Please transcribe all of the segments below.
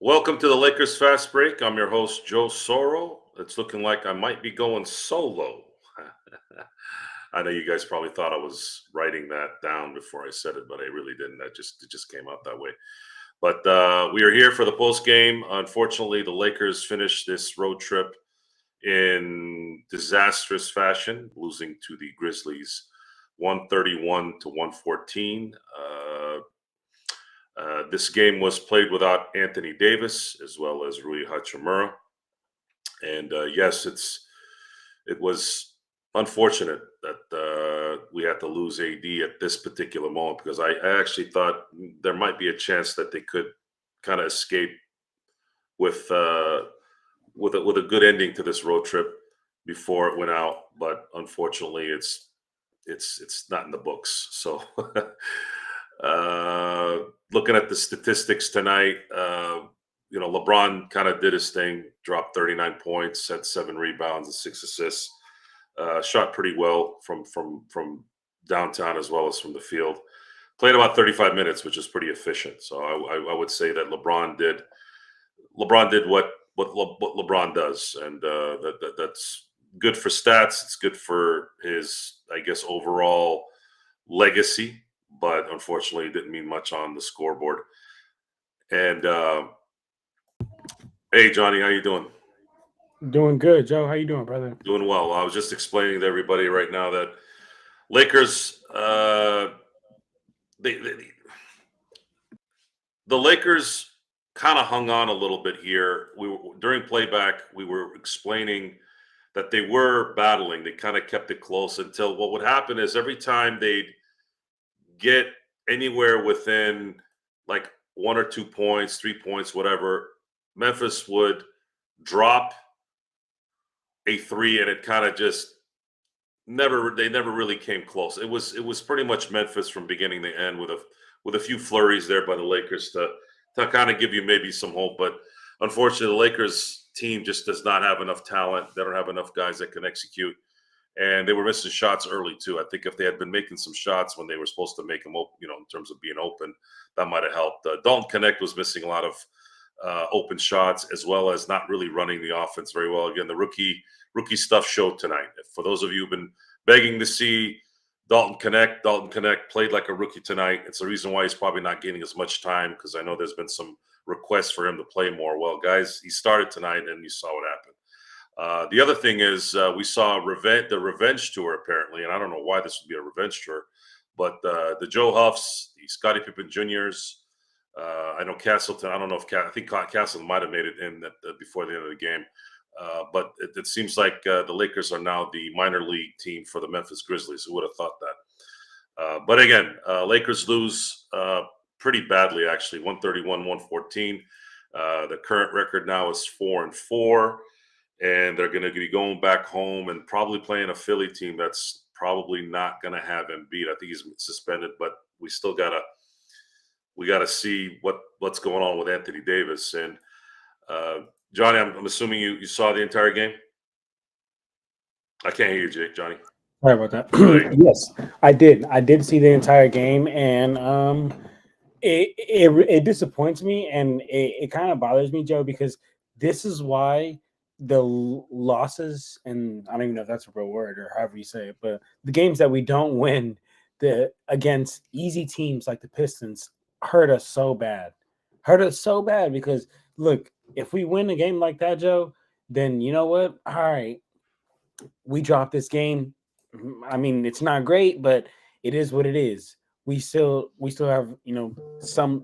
Welcome to the Lakers Fast Break. I'm your host, Joe Soro. It's looking like I might be going solo. I know you guys probably thought I was writing that down before I said it, but I really didn't. It just came out that way. But we are here for the post game. Unfortunately, the Lakers finished this road trip in disastrous fashion, losing to the Grizzlies 131 to 114. This game was played without Anthony Davis as well as Rui Hachimura, and yes, it was unfortunate that we had to lose AD at this particular moment because I actually thought there might be a chance that they could kind of escape with with a good ending to this road trip before it went out, but unfortunately, it's not in the books. So, uh, looking at the statistics tonight, LeBron kind of did his thing, dropped 39 points, had 7 rebounds and 6 assists. Shot pretty well from downtown as well as from the field. Played about 35 minutes, which is pretty efficient. So I would say that LeBron did what LeBron does, and that's good for stats. It's good for his, I guess, overall legacy. But unfortunately, it didn't mean much on the scoreboard. And hey, Johnny, how you doing? Doing good, Joe. How you doing, brother? Doing well. I was just explaining to everybody right now that Lakers, they the Lakers kind of hung on a little bit here. We were during playback, we were explaining that they were battling. They kind of kept it close until what would happen is every time they'd get anywhere within like 1 or 2 points, 3 points, whatever, Memphis would drop a three, and it kind of just never really came close. It was pretty much Memphis from beginning to end with a few flurries there by the Lakers to kind of give you maybe some hope. But unfortunately, the Lakers team just does not have enough talent. They don't have enough guys that can execute, and they were missing shots early too. I think if they had been making some shots when they were supposed to make them, in terms of being open, that might have helped. Dalton Connect was missing a lot of open shots as well as not really running the offense very well. Again, the rookie stuff showed tonight. For those of you who've been begging to see Dalton Connect played like a rookie tonight. It's the reason why he's probably not getting as much time because I know there's been some requests for him to play more. Well, guys, he started tonight and you saw what happened. The other thing is we saw the revenge tour apparently, and I don't know why this would be a revenge tour, but the Joe Huffs, the Scottie Pippen Juniors. I know Castleton. I don't know if I think Castleton might have made it in before the end of the game. But it seems like the Lakers are now the minor league team for the Memphis Grizzlies. Who would have thought that? But again, Lakers lose pretty badly, actually, 131-114. The current record now is 4-4, and they're going to be going back home and probably playing a Philly team that's probably not going to have Embiid. I think he's suspended, but we got to see what's going on with Anthony Davis. And Johnny, I'm assuming you saw the entire game. I can't hear you, Jake. Johnny. Sorry about that. Right. Yes, I did. I did see the entire game, and it disappoints me, and it kind of bothers me, Joe, because this is why the losses, and I don't even know if that's a real word or however you say it, but the games that we don't win the against easy teams like the Pistons hurt us so bad. Hurt us so bad because look, if we win a game like that, Joe, then you know what? All right, we dropped this game. I mean, it's not great, but it is what it is. We still have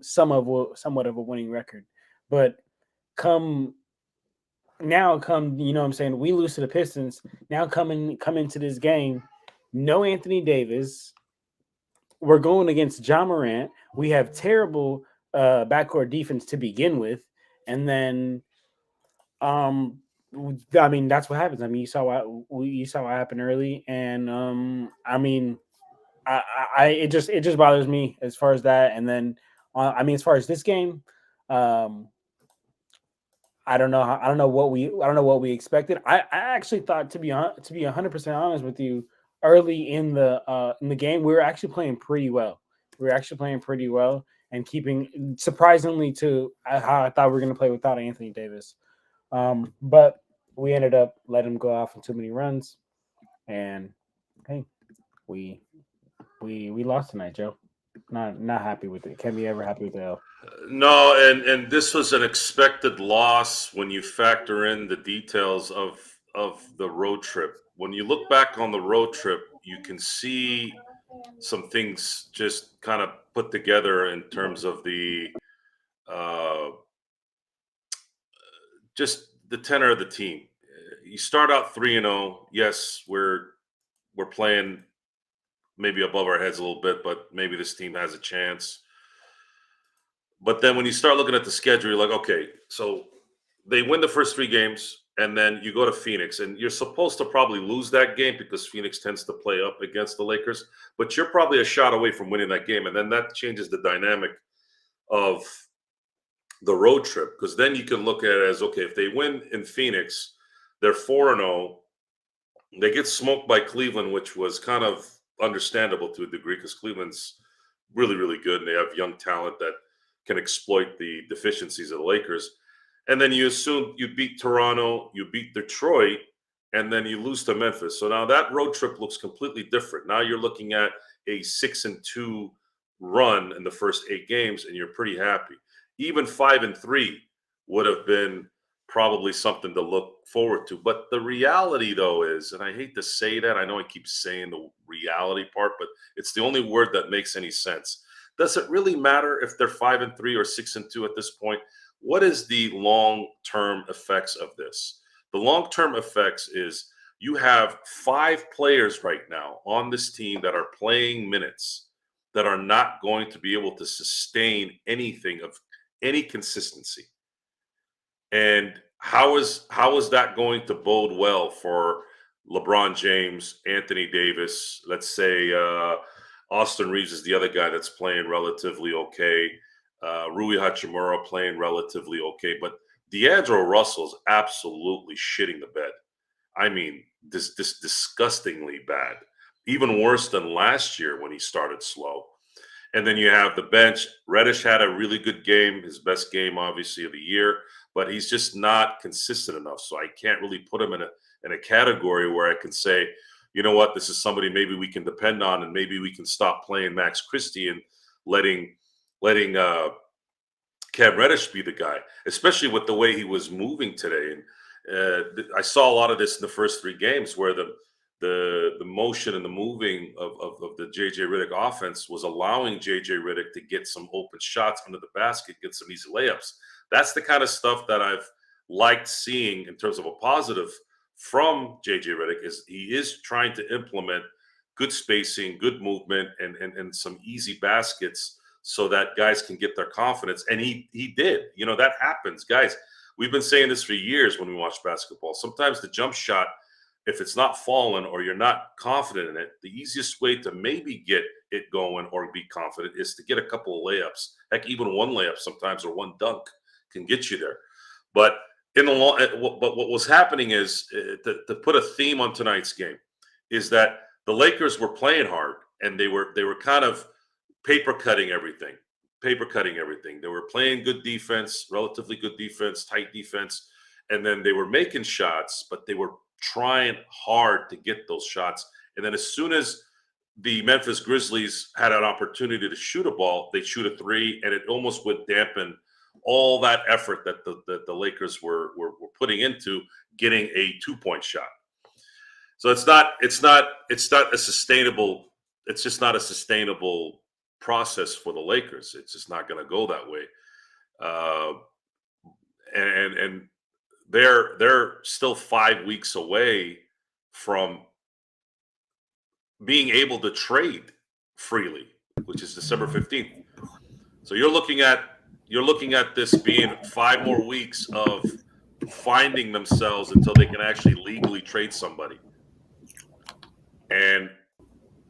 somewhat of a winning record, but come come what I'm saying, we lose to the Pistons. Now come into this game, no Anthony Davis. We're going against John Morant. We have terrible backcourt defense to begin with, and then um, I mean that's what happens. I mean you saw what happened early, and I mean it just bothers me as far as that. And then I mean as far as this game, um, I don't know what we expected. I actually thought to be 100% honest with you, early in the game we were actually playing pretty well. We were actually playing pretty well, and keeping surprisingly to how I thought we were going to play without Anthony Davis. But we ended up letting him go off on too many runs, and hey, we lost tonight, Joe. Not happy with it. Can we ever happy with the L? No, and this was an expected loss when you factor in the details of the road trip. When you look back on the road trip, you can see some things just kind of put together in terms of the uh, just the tenor of the team. You start out 3-0. Yes, we're playing maybe above our heads a little bit, but maybe this team has a chance. But then when you start looking at the schedule, you're like, okay, so they win the first 3 games, and then you go to Phoenix, and you're supposed to probably lose that game because Phoenix tends to play up against the Lakers, but you're probably a shot away from winning that game, and then that changes the dynamic of the road trip, because then you can look at it as, okay, if they win in Phoenix, they're 4-0. They get smoked by Cleveland, which was kind of understandable to a degree because Cleveland's really, really good, and they have young talent that can exploit the deficiencies of the Lakers. And then you assume you beat Toronto, you beat Detroit, and then you lose to Memphis. So now that road trip looks completely different. Now you're looking at a 6-2 run in the first 8 games, and you're pretty happy. Even 5-3 would have been probably something to look forward to. But the reality, though, is, and I hate to say that, I know I keep saying the reality part, but it's the only word that makes any sense. Does it really matter if they're 5-3 or 6-2 at this point? What is the long-term effects of this? The long-term effects is you have 5 players right now on this team that are playing minutes that are not going to be able to sustain anything of any consistency. And how is that going to bode well for LeBron James, Anthony Davis? Let's say Austin Reeves is the other guy that's playing relatively okay. Rui Hachimura playing relatively okay, but D'Angelo Russell's absolutely shitting the bed. I mean, this disgustingly bad, even worse than last year when he started slow. And then you have the bench. Reddish had a really good game, his best game, obviously, of the year, but he's just not consistent enough. So I can't really put him in a category where I can say, you know what, this is somebody maybe we can depend on, and maybe we can stop playing Max Christie and letting Cam Reddish be the guy, especially with the way he was moving today. And I saw a lot of this in the first 3 games where the motion and the moving of the JJ Redick offense was allowing JJ Redick to get some open shots under the basket, get some easy layups. That's the kind of stuff that I've liked seeing in terms of a positive from JJ Redick. Is he is trying to implement good spacing, good movement, and some easy baskets so that guys can get their confidence. And he did. You know, that happens. Guys, we've been saying this for years when we watch basketball. Sometimes the jump shot, if it's not falling or you're not confident in it, the easiest way to maybe get it going or be confident is to get a couple of layups. Heck, even one layup sometimes or one dunk can get you there. But in the long, but what was happening is to put a theme on tonight's game is that the Lakers were playing hard and they were kind of paper cutting everything. They were playing good defense, relatively good defense, tight defense, and then they were making shots, but they were trying hard to get those shots. And then as soon as the Memphis Grizzlies had an opportunity to shoot a ball, they'd shoot a 3, and it almost would dampen all that effort that the Lakers were putting into getting a 2-point shot. So it's not a sustainable. It's just not a sustainable process for the Lakers. It's just not going to go that way. And they're still 5 weeks away from being able to trade freely, which is December 15th. So you're looking at this being 5 more weeks of finding themselves until they can actually legally trade somebody. And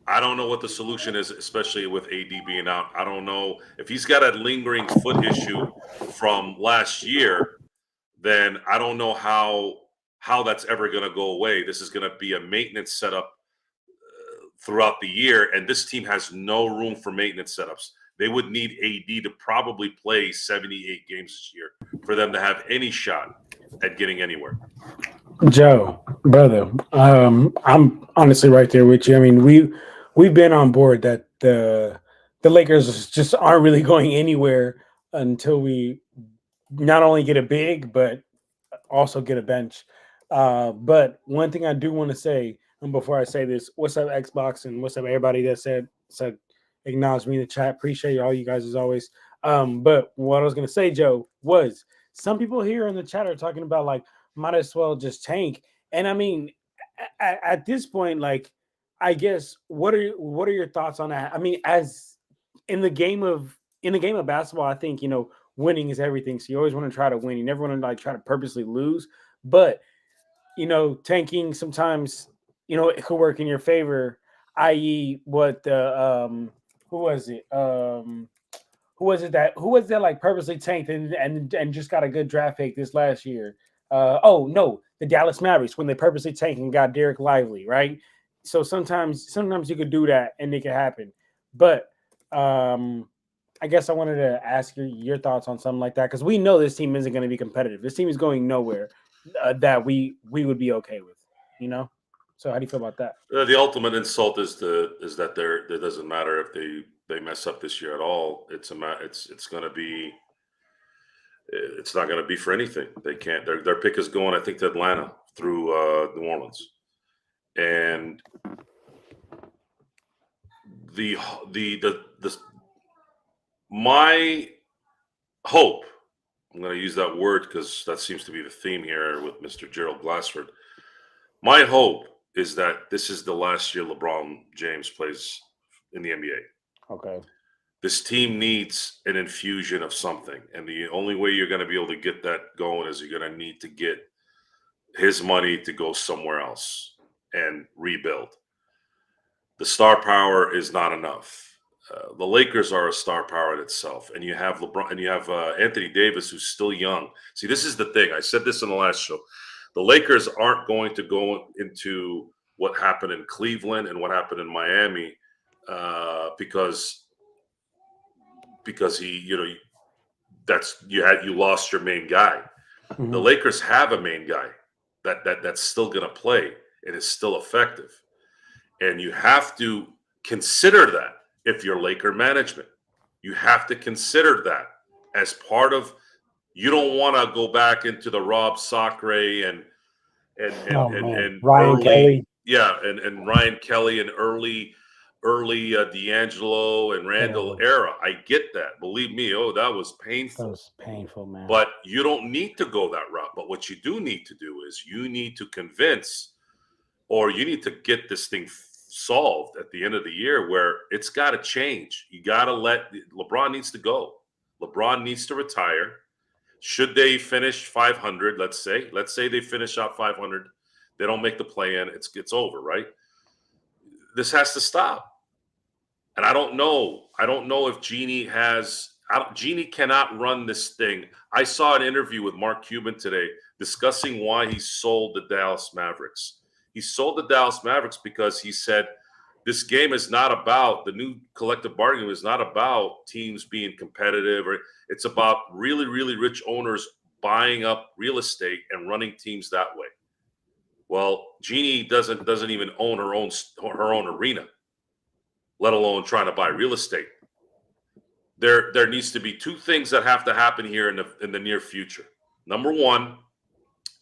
I don't know what the solution is, especially with AD being out. I don't know if he's got a lingering foot issue from last year. Then I don't know how that's ever going to go away. This is going to be a maintenance setup throughout the year, and this team has no room for maintenance setups. they would need AD to probably play 78 games this year for them to have any shot at getting anywhere. Joe, brother, I'm honestly right there with you. I mean, we've been on board that the Lakers just aren't really going anywhere until we not only get a big, but also get a bench. But one thing I do want to say, and before I say this, what's up, Xbox, and what's up, everybody that said acknowledge me in the chat. Appreciate all you guys as always. But what I was gonna say, Joe, was some people here in the chat are talking about like might as well just tank. And I mean, at this point, like, I guess what are your thoughts on that? I mean, as in the game of basketball, I think winning is everything. So you always want to try to win. You never want to like try to purposely lose. But tanking sometimes it could work in your favor. I.e., what the who was it that like purposely tanked and just got a good draft pick this last year? The Dallas Mavericks, when they purposely tanked and got Derek Lively, right? So sometimes you could do that and it could happen. But I guess I wanted to ask your thoughts on something like that, because we know this team isn't going to be competitive. This team is going nowhere that we would be okay with, So how do you feel about that? The ultimate insult is that it doesn't matter if they mess up this year at all. It's going to be. It's not going to be for anything. They can't. Their pick is going, I think, to Atlanta through New Orleans, and my hope. I'm going to use that word because that seems to be the theme here with Mr. Gerald Glassford. My hope is that this is the last year LeBron James plays in the NBA. Okay. This team needs an infusion of something. And the only way you're going to be able to get that going is you're going to need to get his money to go somewhere else and rebuild. The star power is not enough. The Lakers are a star power in itself. And you have LeBron and you have Anthony Davis, who's still young. See, this is the thing. I said this in the last show. The Lakers aren't going to go into what happened in Cleveland and what happened in Miami because you lost your main guy. Mm-hmm. The Lakers have a main guy that's still going to play and is still effective, and you have to consider that if you're Laker management. You have to consider that as part of. You don't want to go back into the Rob Sacre and Ryan Kelly, and Ryan Kelly and early D'Angelo and Randall era. I get that. Believe me, that was painful. That was painful, man. But you don't need to go that route. But what you do need to do is you need to convince, or you need to get this thing solved at the end of the year where it's got to change. You got to LeBron needs to go. LeBron needs to retire. Should they finish 500, let's say they finish out 500, they don't make the play-in, it's over, right? This has to stop. And I don't know if Genie cannot run this thing. I saw an interview with Mark Cuban today discussing why he sold the Dallas Mavericks. He sold the Dallas Mavericks because he said this game is not about, the new collective bargaining is not about teams being competitive, or it's about really, really rich owners buying up real estate and running teams that way. Well, Jeannie doesn't even own her own arena, let alone trying to buy real estate. There needs to be two things that have to happen here in the near future. Number one,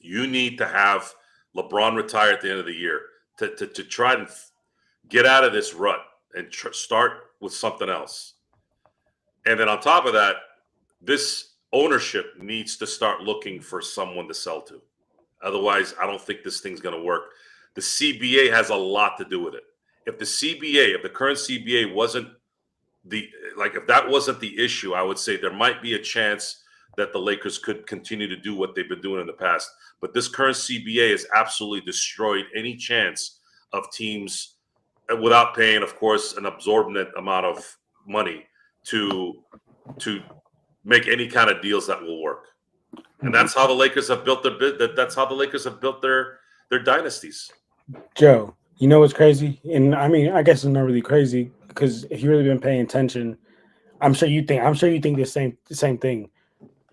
you need to have LeBron retire at the end of the year to try to get out of this rut and start with something else. And then on top of that, this ownership needs to start looking for someone to sell to. Otherwise, I don't think this thing's going to work. The CBA has a lot to do with it. If the current CBA wasn't if that wasn't the issue, I would say there might be a chance that the Lakers could continue to do what they've been doing in the past. But this current CBA has absolutely destroyed any chance of teams, without paying, of course, an absorbent amount of money to make any kind of deals that will work. And that's how the Lakers have built their dynasties. Joe, you know what's crazy? And I mean, I guess it's not really crazy, because if you've really been paying attention, I'm sure you think the same thing.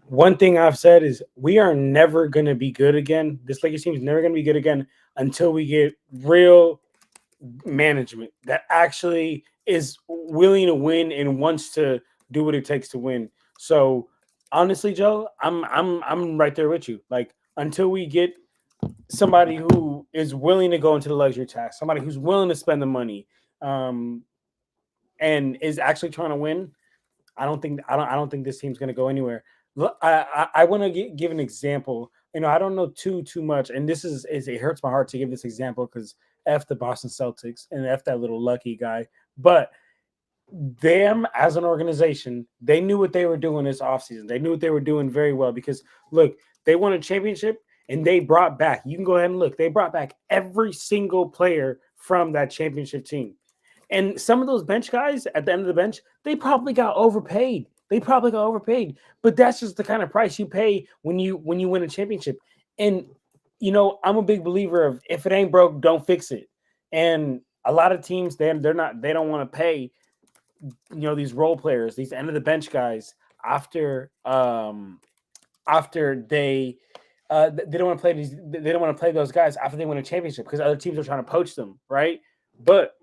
One thing I've said is we are never going to be good again. This Lakers team is never going to be good again until we get real management that actually is willing to win and wants to do what it takes to win. So honestly, Joe, I'm right there with you. Like until we get somebody who is willing to go into the luxury tax, somebody who's willing to spend the money, and is actually trying to win, I don't think this team's going to go anywhere. Look, I want to give an example. I don't know too much, and this is it hurts my heart to give this example because F the Boston Celtics and F that little lucky guy. But them as an organization, they knew what they were doing this offseason. They knew what they were doing very well because look, they won a championship and they brought back. You can go ahead and look. They brought back every single player from that championship team. And some of those bench guys at the end of the bench, they probably got overpaid. But that's just the kind of price you pay when you win a championship. And I'm a big believer of if it ain't broke, don't fix it. And a lot of teams they don't want to pay these role players, these end of the bench guys after they don't want to play they don't want to play those guys after they win a championship because other teams are trying to poach them, right? But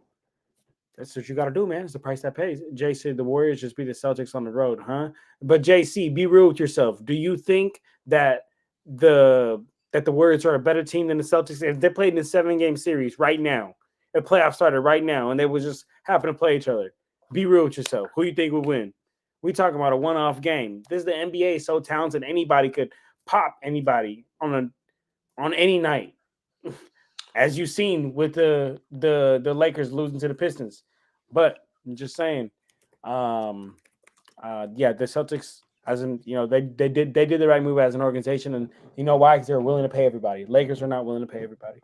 that's what you got to do, man. It's the price that pays. Jay said the Warriors just beat the Celtics on the road, huh? But JC, be real with yourself. Do you think that the Warriors are a better team than the Celtics? If they played in a 7-game series right now, the playoff started right now, and they would just happen to play each other, be real with yourself. Who you think would win? We talking about a one-off game. This is the NBA, so talented. Anybody could pop anybody on any night. As you've seen with the Lakers losing to the Pistons. But I'm just saying, the Celtics, they did the right move as an organization, and you know why? Because they're willing to pay everybody. Lakers are not willing to pay everybody.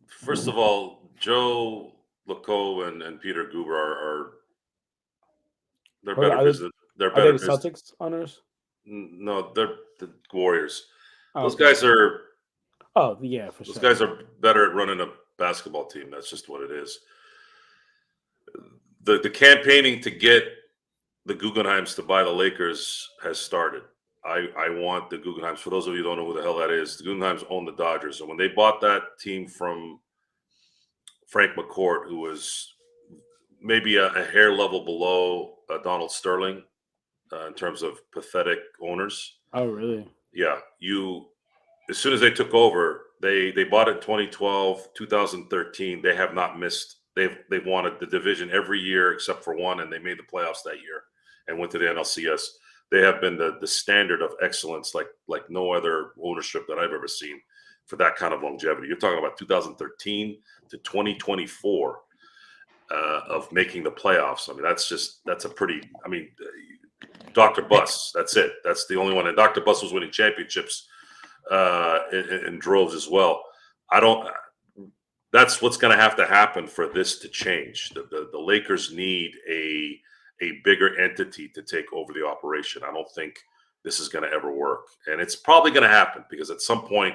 First of all, Joe Lacoe and Peter Guber are they're better business. They're better the Celtics owners. No, they're the Warriors. Those Okay. guys are. Oh yeah, for Those sure. guys are better at running a basketball team. That's just what it is. The campaigning to get the Guggenheims to buy the Lakers has started. I want the Guggenheims. For those of you who don't know who the hell that is, the Guggenheims own the Dodgers. And when they bought that team from Frank McCourt, who was maybe a hair level below Donald Sterling in terms of pathetic owners. Oh, really? Yeah. As soon as they took over, they bought it in 2012, 2013. They have not missed. They've wanted the division every year except for one, and they made the playoffs that year and went to the NLCS. They have been the standard of excellence, like no other ownership that I've ever seen for that kind of longevity. You're talking about 2013 to 2024 of making the playoffs. I mean, that's a pretty. I mean, Dr. Buss. That's it. That's the only one. And Dr. Buss was winning championships in droves as well. That's what's going to have to happen for this to change. The Lakers need a bigger entity to take over the operation. I don't think this is going to ever work. And it's probably going to happen because at some point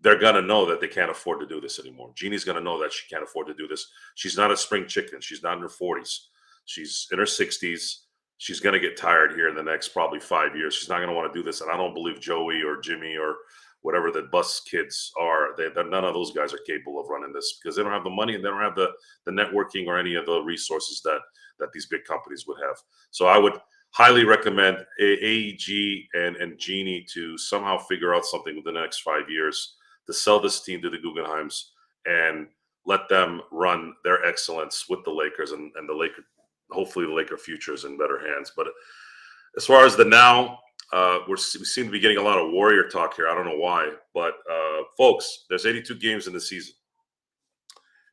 they're going to know that they can't afford to do this anymore. Jeannie's going to know that she can't afford to do this. She's not a spring chicken. She's not in her 40s. She's in her 60s. She's going to get tired here in the next probably 5 years. She's not going to want to do this. And I don't believe Joey or Jimmy or whatever the Bus kids are. None of those guys are capable of running this because they don't have the money and they don't have the networking or any of the resources that these big companies would have. So I would highly recommend AEG and Jeannie to somehow figure out something within the next 5 years to sell this team to the Guggenheims and let them run their excellence with the Lakers and the Lakers. Hopefully the Laker future is in better hands. But as far as the now, we seem to be getting a lot of Warrior talk here. I don't know why, but folks, there's 82 games in the season.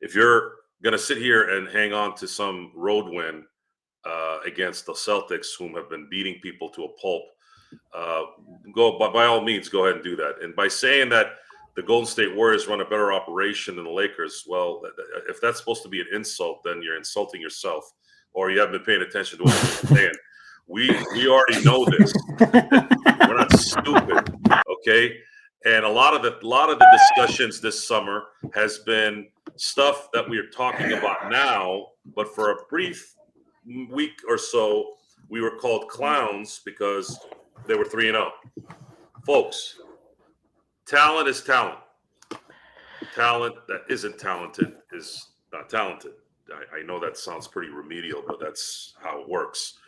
If you're going to sit here and hang on to some road win against the Celtics, whom have been beating people to a pulp, by all means, go ahead and do that. And by saying that the Golden State Warriors run a better operation than the Lakers, well, if that's supposed to be an insult, then you're insulting yourself, or you haven't been paying attention to what I'm saying. We already know this. We're not stupid, okay? And a lot of the discussions this summer has been stuff that we are talking about now, but for a brief week or so, we were called clowns because they were 3-0. Folks, talent is talent. Talent that isn't talented is not talented. I know that sounds pretty remedial, but that's how it works.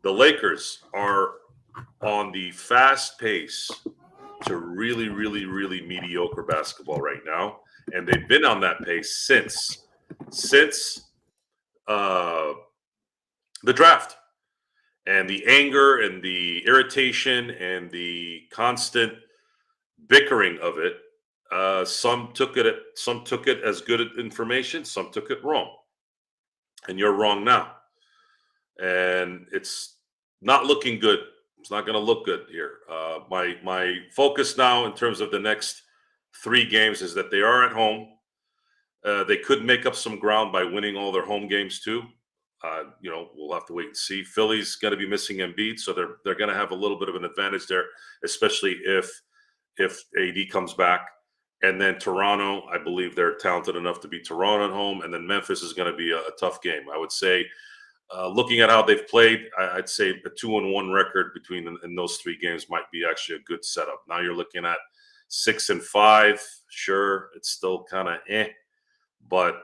The Lakers are on the fast pace to really, really, really mediocre basketball right now, and they've been on that pace since the draft. And the anger and the irritation and the constant bickering of it, some took it as good information, some took it wrong, and you're wrong now. And it's not looking good. It's not going to look good here. My focus now in terms of the next 3 games is that they are at home. They could make up some ground by winning all their home games too. We'll have to wait and see. Philly's going to be missing Embiid, so they're going to have a little bit of an advantage there, especially if AD comes back. And then Toronto, I believe they're talented enough to beat Toronto at home. And then Memphis is going to be a tough game. I would say, looking at how they've played, I'd say a 2-1 record in those 3 games might be actually a good setup. Now you're looking at 6-5. Sure, it's still kind of but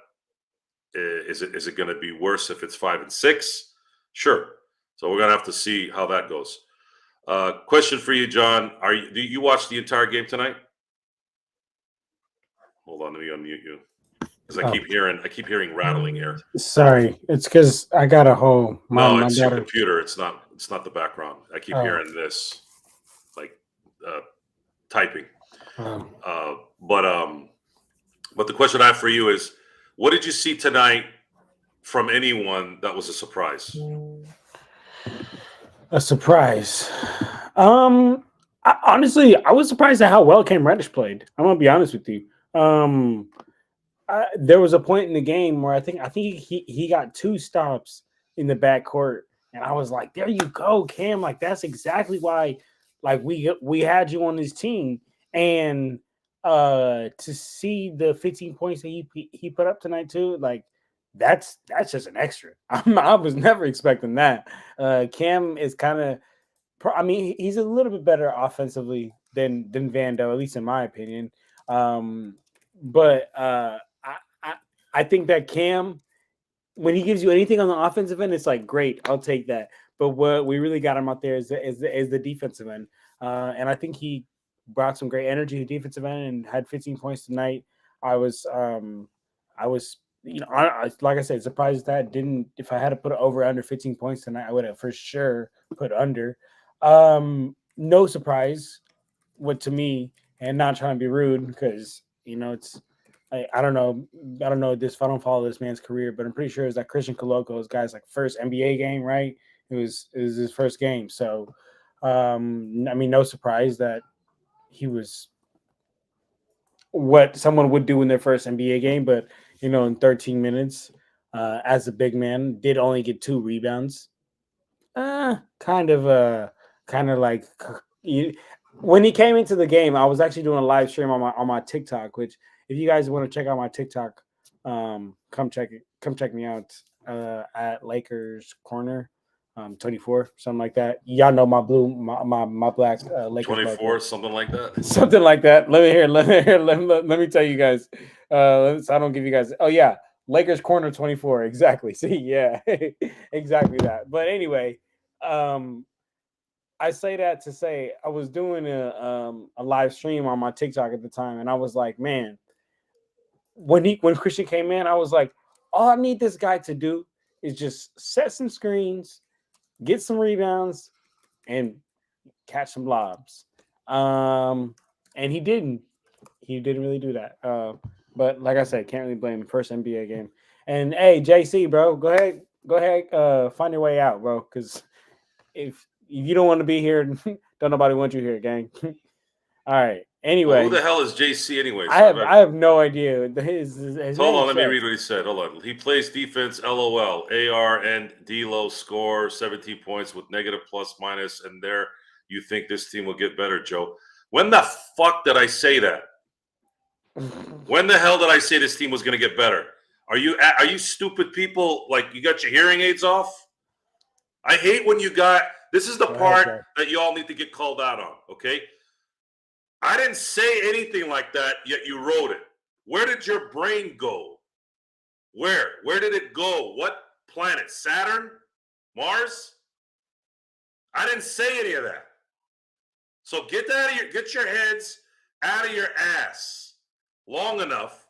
is it going to be worse if it's 5-6? Sure. So we're going to have to see how that goes. Question for you, John. Do you watch the entire game tonight? Hold on, let me unmute you. Because I keep hearing rattling here. Sorry, it's because I got a whole. No, it's your computer. It's not the background. I keep hearing this, like typing. But the question I have for you is, what did you see tonight from anyone that was a surprise? A surprise. Honestly, I was surprised at how well Cam Reddish played. I'm gonna be honest with you. There was a point in the game where I think he got 2 stops in the backcourt, and I was like, "There you go, Cam! Like that's exactly why, like we had you on this team." And to see the 15 points that he put up tonight too, like that's just an extra. I was never expecting that. Cam is kind of, I mean, he's a little bit better offensively than Vando, at least in my opinion. But I think that Cam, when he gives you anything on the offensive end, it's like great, I'll take that. But what we really got him out there is the defensive end, and I think he brought some great energy to defensive end and had 15 points tonight. I was like I said, surprised that didn't. If I had to put it over under 15 points tonight, I would have for sure put under. No surprise, what to me, and not trying to be rude because it's. I don't know this. If I don't follow this man's career, but I'm pretty sure it's that Christian Coloco's guy's like first NBA game, right? It was his first game, so I mean, no surprise that he was what someone would do in their first NBA game, but in 13 minutes, as a big man, did only get 2 rebounds. Kind of like when he came into the game, I was actually doing a live stream on my TikTok, which if you guys want to check out my TikTok, come check me out at Lakers Corner 24, something like that. Y'all know my black Lakers 24, logo. something like that. Something like that. Let me tell you guys. So I don't give you guys. Oh yeah, Lakers Corner 24. Exactly. See, yeah, exactly that. But anyway, I say that to say I was doing a live stream on my TikTok at the time, and I was like, man, when Christian came in, I was like, all I need this guy to do is just set some screens, get some rebounds, and catch some lobs. And he didn't really do that. But like I said, can't really blame him. First NBA game. And hey, JC, bro, go ahead, find your way out, bro. Because if you don't want to be here, don't nobody want you here, gang. All right. Anyway, well, who the hell is JC anyway? I have no idea. His hold on, let me read what he said. Hold on. He plays defense. LOL. AR and D-Lo score 17 points with negative plus minus, and there you think this team will get better, Joe. When the fuck did I say that? When the hell did I say this team was going to get better? Are you stupid people? Like, you got your hearing aids off? I hate when you got, this is the part that you all need to get called out on, okay? I didn't say anything like that, yet you wrote it. Where did your brain go? Where? Where did it go? What planet? Saturn? Mars? I didn't say any of that. So get your heads out of your ass long enough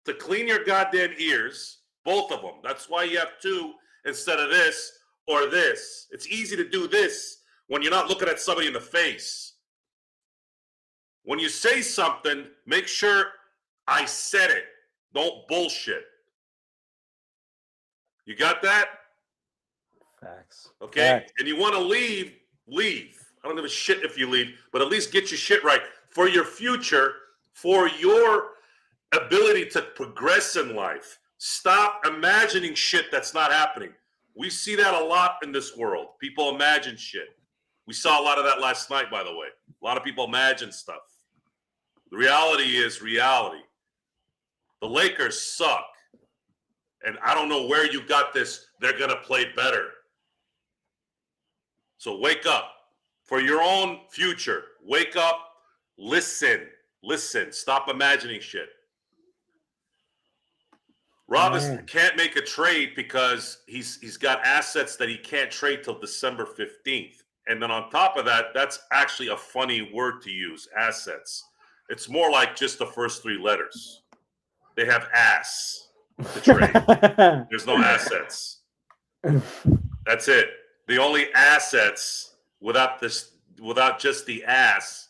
to clean your goddamn ears, both of them. That's why you have two instead of this or this. It's easy to do this when you're not looking at somebody in the face. When you say something, make sure I said it. Don't bullshit. You got that? Facts. Okay? Facts. And you want to leave, leave. I don't give a shit if you leave, but at least get your shit right for your future, for your ability to progress in life. Stop imagining shit that's not happening. We see that a lot in this world. People imagine shit. We saw a lot of that last night, by the way. A lot of people imagine stuff. The reality is reality. The Lakers suck. And I don't know where you got this. They're going to play better. So wake up. For your own future, wake up, listen. Stop imagining shit. Rob can't make a trade because he's got assets that he can't trade till December 15th. And then on top of that, that's actually a funny word to use, assets. It's more like just the first three letters. They have ass to trade. There's no assets. That's it. The only assets without just the ass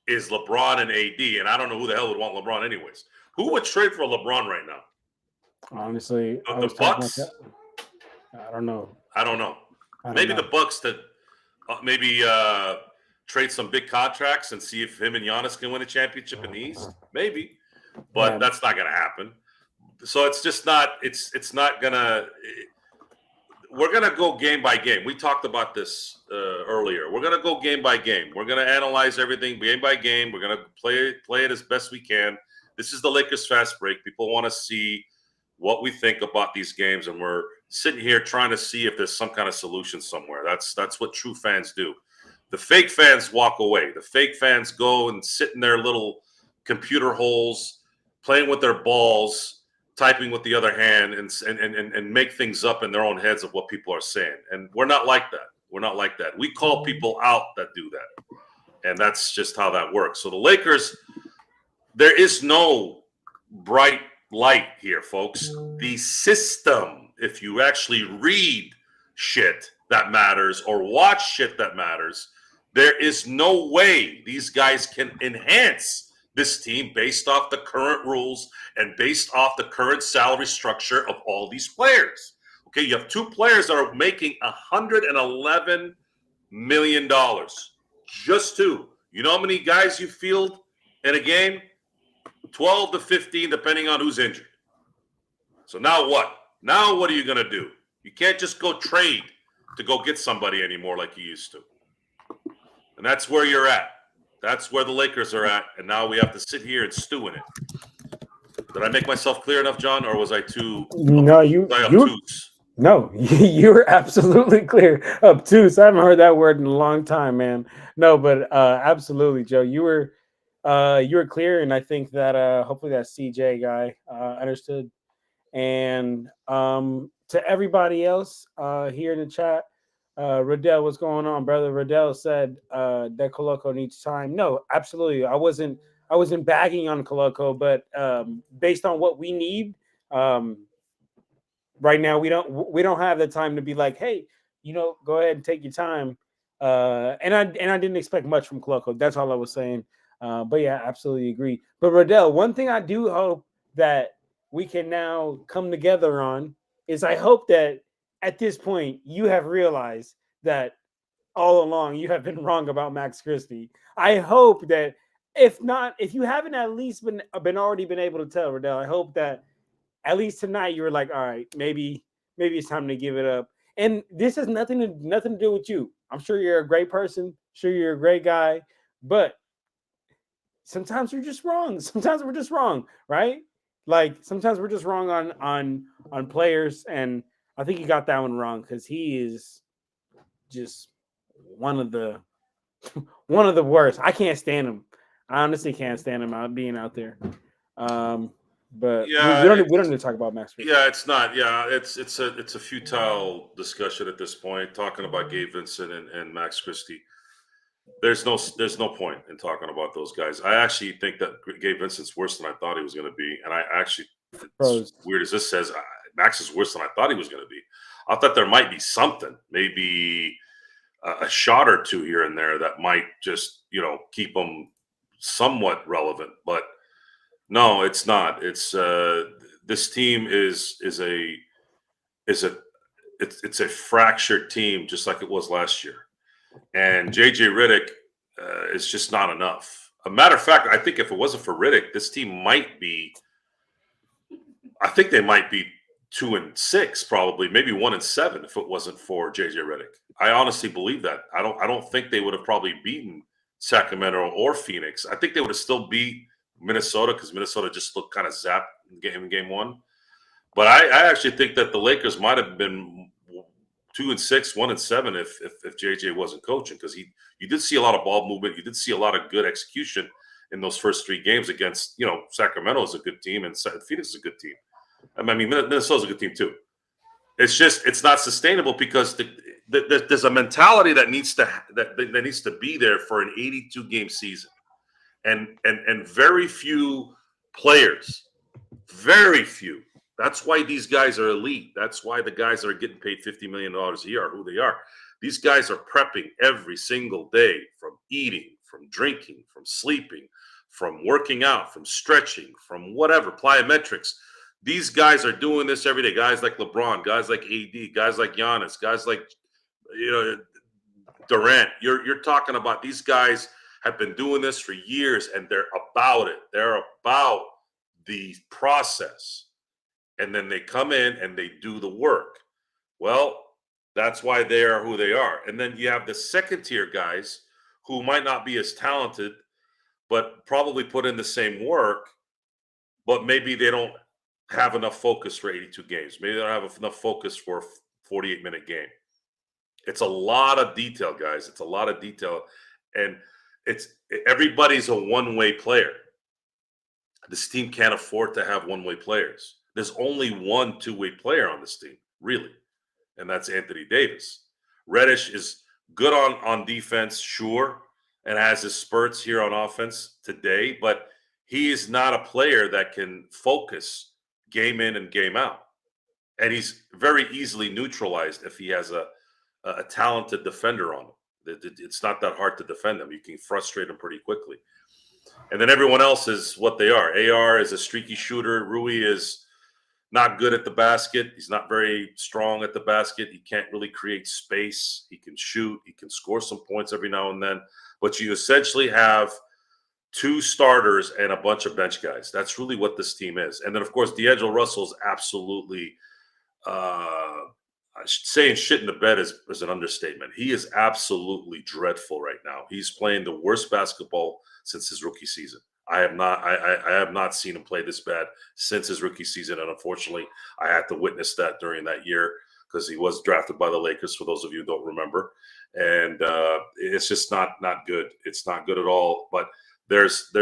is LeBron and AD. And I don't know who the hell would want LeBron anyways. Who would trade for LeBron right now? Honestly, the Bucks? I don't know. Maybe the Bucks to trade some big contracts and see if him and Giannis can win a championship in the East. Maybe, but that's not going to happen. So it's just not. It's not gonna. We're gonna go game by game. We talked about this earlier. We're gonna go game by game. We're gonna analyze everything game by game. We're gonna play it as best we can. This is the Lakers Fast Break. People want to see what we think about these games, and we're sitting here trying to see if there's some kind of solution somewhere. That's what true fans do. The fake fans walk away. The fake fans go and sit in their little computer holes, playing with their balls, typing with the other hand, and make things up in their own heads of what people are saying. And we're not like that. We're not like that. We call people out that do that. And that's just how that works. So the Lakers, there is no bright light here, folks. The system, if you actually read shit that matters or watch shit that matters, there is no way these guys can enhance this team based off the current rules and based off the current salary structure of all these players. Okay, you have two players that are making $111 million. Just two. You know how many guys you field in a game? 12 to 15, depending on who's injured. So now what? Now what are you going to do? You can't just go trade to go get somebody anymore like you used to. And that's where you're at. That's where the Lakers are at. And now we have to sit here and stew in it. Did I make myself clear enough, John, or was I too obtuse? No, you were absolutely clear. Obtuse. I haven't heard that word in a long time, man. No, but absolutely, Joe. You were clear, and I think that hopefully that CJ guy understood. And to everybody else here in the chat, Riddell, what's going on, brother? Riddell said that Coloco needs time. No, absolutely. I wasn't bagging on Coloco, but based on what we need right now, we don't have the time to be like, hey, go ahead and take your time. And I didn't expect much from Coloco. That's all I was saying. But yeah, absolutely agree. But Riddell, one thing I do hope that we can now come together on is I hope that at this point you have realized that all along you have been wrong about Max Christie. I hope that if you haven't at least been already been able to tell, Riddell, I hope that at least tonight you were like, all right, maybe it's time to give it up. And this has nothing to do with you. I'm sure you're a great person. Sure you're a great guy, but sometimes you're just wrong. Sometimes we're just wrong, right? Like sometimes we're just wrong on players, and I think you got that one wrong because he is just one of the worst. I can't stand him. I honestly can't stand him out being out there. But Yeah, we don't need to talk about Max Christie. yeah, it's not. Yeah, it's a futile discussion at this point. Talking about Gabe Vincent and Max Christie, there's no point in talking about those guys. I actually think that Gabe Vincent's worse than I thought he was going to be, and I actually, as weird as this says, Max is worse than I thought he was going to be. I thought there might be something, maybe a shot or two here and there that might just keep them somewhat relevant, but no, it's not. It's this team is a fractured team, just like it was last year. And JJ Redick is just not enough. A matter of fact, I think if it wasn't for Redick, this team might be. I think they might be 2-6, probably maybe 1-7 if it wasn't for JJ Redick. I honestly believe that. I don't think they would have probably beaten Sacramento or Phoenix. I think they would have still beat Minnesota because Minnesota just looked kind of zapped in game one. But I actually think that the Lakers might have been 2-6, 1-7 if JJ wasn't coaching, because you did see a lot of ball movement. You did see a lot of good execution in those first three games against, Sacramento is a good team and Phoenix is a good team. I mean, Minnesota's a good team too. It's just it's not sustainable because there's a mentality that needs to be there for an 82-game season, and very few players, very few. That's why these guys are elite. That's why the guys that are getting paid $50 million a year are who they are. These guys are prepping every single day, from eating, from drinking, from sleeping, from working out, from stretching, from whatever, plyometrics. These guys are doing this every day. Guys like LeBron, guys like AD, guys like Giannis, guys like Durant. You're talking about these guys have been doing this for years, and they're about it. They're about the process. And then they come in and they do the work. Well, that's why they are who they are. And then you have the second tier guys who might not be as talented, but probably put in the same work, but maybe they don't have enough focus for 82 games. Maybe they don't have enough focus for a 48-minute game. It's a lot of detail, guys. It's a lot of detail. And everybody's a one-way player. This team can't afford to have one-way players. There's only one two-way player on this team, really, and that's Anthony Davis. Reddish is good on defense, sure, and has his spurts here on offense today, but he is not a player that can focus game in and game out. And he's very easily neutralized if he has a talented defender on him. It's not that hard to defend him. You can frustrate him pretty quickly. And then everyone else is what they are. AR is a streaky shooter. Rui is not good at the basket. He's not very strong at the basket. He can't really create space. He can shoot. He can score some points every now and then. But you essentially have two starters and a bunch of bench guys. That's really what this team is. And then, of course, D'Angelo Russell's absolutely saying shit in the bed is an understatement. He is absolutely dreadful right now. He's playing the worst basketball since his rookie season. I have not seen him play this bad since his rookie season, and unfortunately, I had to witness that during that year because he was drafted by the Lakers. For those of you who don't remember, and it's just not good. It's not good at all. But there's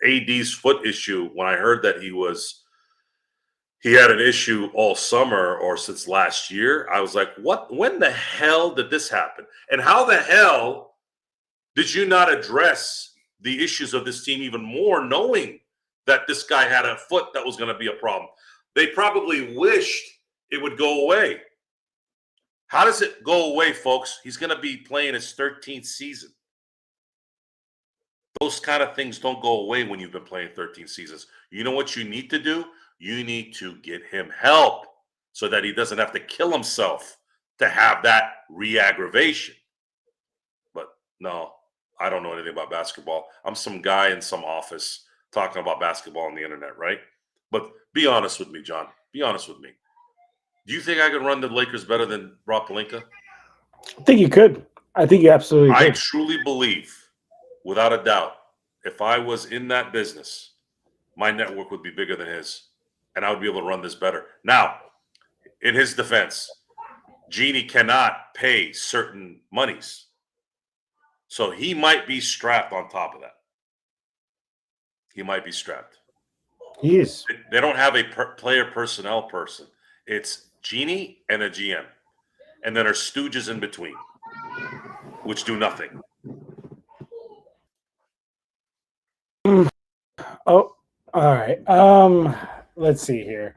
AD's foot issue. When I heard that he had an issue all summer or since last year, I was like, what? When the hell did this happen? And how the hell did you not address the issues of this team even more, knowing that this guy had a foot that was going to be a problem? They probably wished it would go away. How does it go away, folks? He's going to be playing his 13th season. Those kind of things don't go away when you've been playing 13 seasons. You know what you need to do? You need to get him help so that he doesn't have to kill himself to have that re-aggravation. But no, I don't know anything about basketball. I'm some guy in some office talking about basketball on the internet, right? But be honest with me, John. Be honest with me. Do you think I could run the Lakers better than Rob Pelinka? I think you could. I think you absolutely could. I truly believe, without a doubt, if I was in that business, my network would be bigger than his. and I would be able to run this better. Now, in his defense, Genie cannot pay certain monies. So he might be strapped on top of that. He might be strapped. He is. They don't have a player personnel person. It's Genie and a GM. And then there's stooges in between, which do nothing. Oh, all right. Let's see here.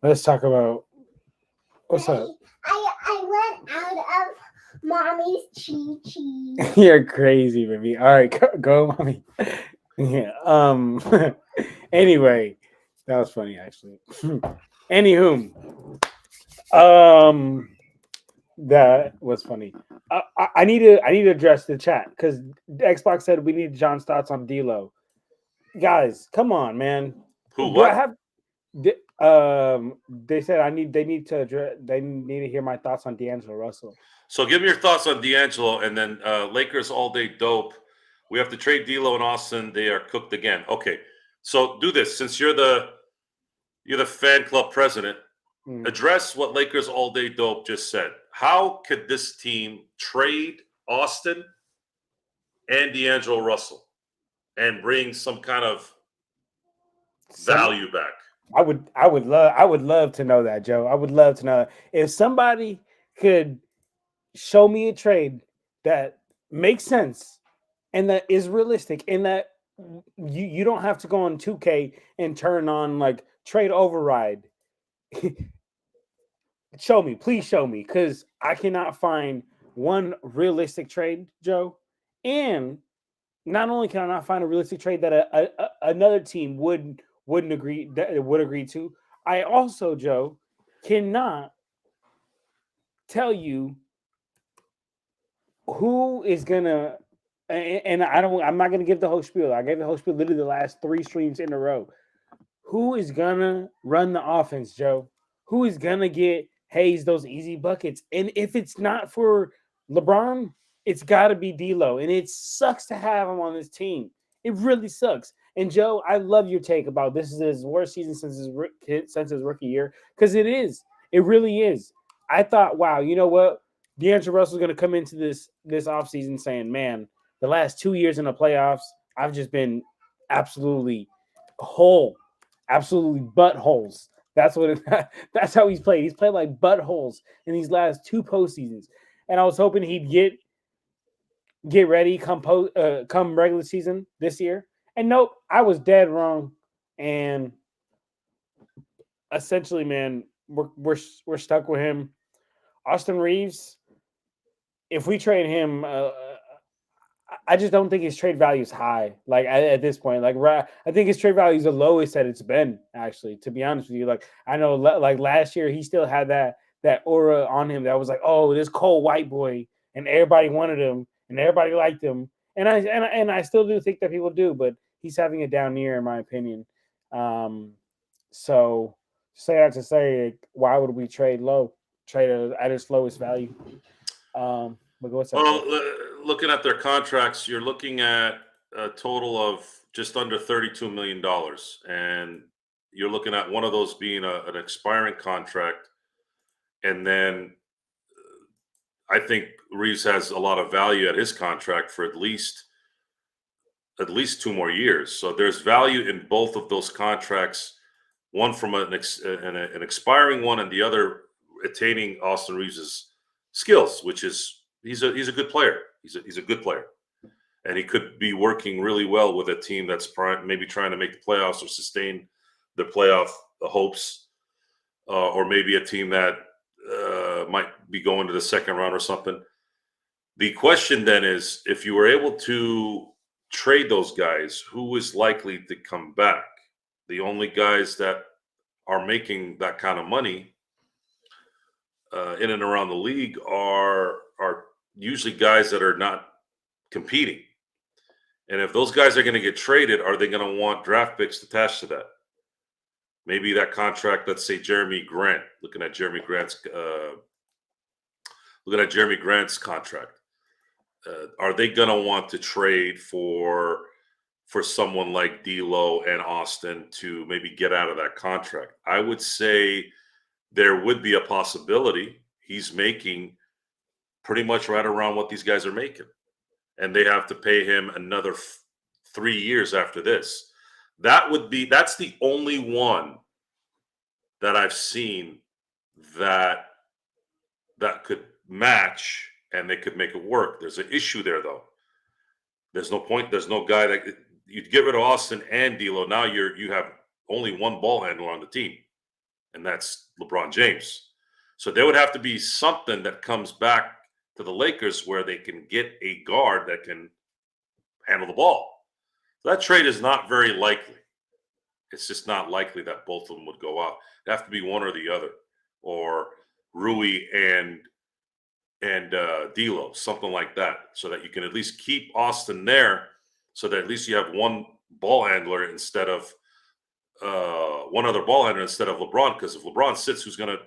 Let's talk about what's up. I went out of mommy's cheese. You're crazy, baby. All right, go mommy. Yeah. Anyway, that was funny actually. Anywho, that was funny. I need to address the chat because Xbox said we need John's thoughts on D'Lo. Guys, come on, man. Who? Do What? I have? They said they need to hear my thoughts on D'Angelo Russell. So give me your thoughts on D'Angelo, and then Lakers all day dope. We have to trade D'Lo and Austin. They are cooked again. Okay, so do this since you're the fan club president. Address what Lakers all day dope just said. How could this team trade Austin and D'Angelo Russell and bring some kind of value back? I would love to know that, Joe. I would love to know that. If somebody could show me a trade that makes sense and that is realistic and that you don't have to go on 2K and turn on like trade override. Please show me, because I cannot find one realistic trade, Joe. And not only can I not find a realistic trade that another team would agree to, I also, Joe, cannot tell you who is gonna. And I'm not gonna give the whole spiel. I gave the whole spiel literally the last 3 streams in a row. Who is gonna run the offense, Joe? Who is gonna get Hayes those easy buckets? And if it's not for LeBron, it's got to be D'Lo. And it sucks to have him on this team. It really sucks. And Joe, I love your take about this is his worst season since his rookie year, because it is. It really is. I thought, wow, you know what? D'Angelo Russell's going to come into this offseason saying, man, the last 2 years in the playoffs, I've just been absolutely whole, absolutely buttholes. That's how he's played. He's played like buttholes in these last 2 postseasons. And I was hoping he'd get ready come regular season this year. And nope, I was dead wrong. And essentially, man, we're stuck with him. Austin Reeves, if we trade him, I just don't think his trade value is high. Like at this point, like I think his trade value is the lowest that it's been. Actually, to be honest with you, like I know, like last year, he still had that aura on him that was like, oh, this cold white boy, and everybody wanted him, and everybody liked him, and I still do think that people do, but he's having a down year in my opinion. So say that to say, why would we trade at its lowest value? But what's up? Well, looking at their contracts, you're looking at a total of just under $32 million, and you're looking at one of those being an expiring contract. And then I think Reeves has a lot of value at his contract for at least 2 more years. So there's value in both of those contracts, one from an expiring one and the other attaining Austin Reeves's skills, which is he's a good player. He's a good player. And he could be working really well with a team that's maybe trying to make the playoffs or sustain the playoff hopes, or maybe a team that might be going to the second round or something. The question then is, if you were able to trade those guys, who is likely to come back? The only guys that are making that kind of money in and around the league are usually guys that are not competing. And if those guys are going to get traded, are they going to want draft picks attached to that? Maybe that contract, let's say Jeremy Grant, looking at Jeremy Grant's contract. Are they going to want to trade for for someone like D'Lo and Austin to maybe get out of that contract. I would say there would be a possibility he's making pretty much right around what these guys are making, and they have to pay him another 3 years after this. That's the only one that I've seen that could match and they could make it work. There's an issue there though. There's no point. There's no guy that you'd get rid of Austin and D'Lo. Now you have only one ball handler on the team, and that's LeBron James. So there would have to be something that comes back to the Lakers where they can get a guard that can handle the ball. So that trade is not very likely. It's just not likely that both of them would go out. It'd have to be one or the other, or Rui and D'Lo, something like that, so that you can at least keep Austin there, so that at least you have one ball handler instead of one other ball handler instead of LeBron. Because if LeBron sits, who's gonna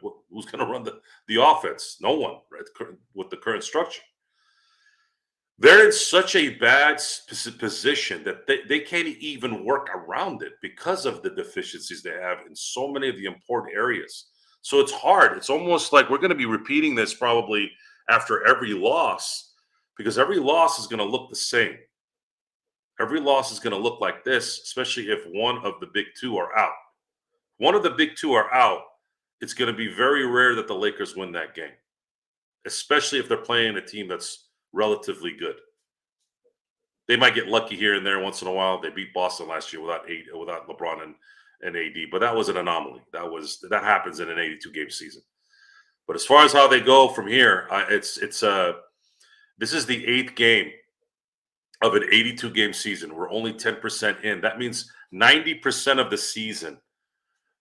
run the offense? No one, right? With the current structure, they're in such a bad position that they can't even work around it because of the deficiencies they have in so many of the important areas. So it's hard. It's almost like we're going to be repeating this probably after every loss, because every loss is going to look the same. Every loss is going to look like this, especially if one of the big two are out. One of the big two are out, it's going to be very rare that the Lakers win that game, especially if they're playing a team that's relatively good. They might get lucky here and there once in a while. They beat Boston last year without LeBron and AD, but that was an anomaly. That happens in an 82-game season. But as far as how they go from here, this is the 8th game of an 82-game season. We're only 10% in. That means 90% of the season,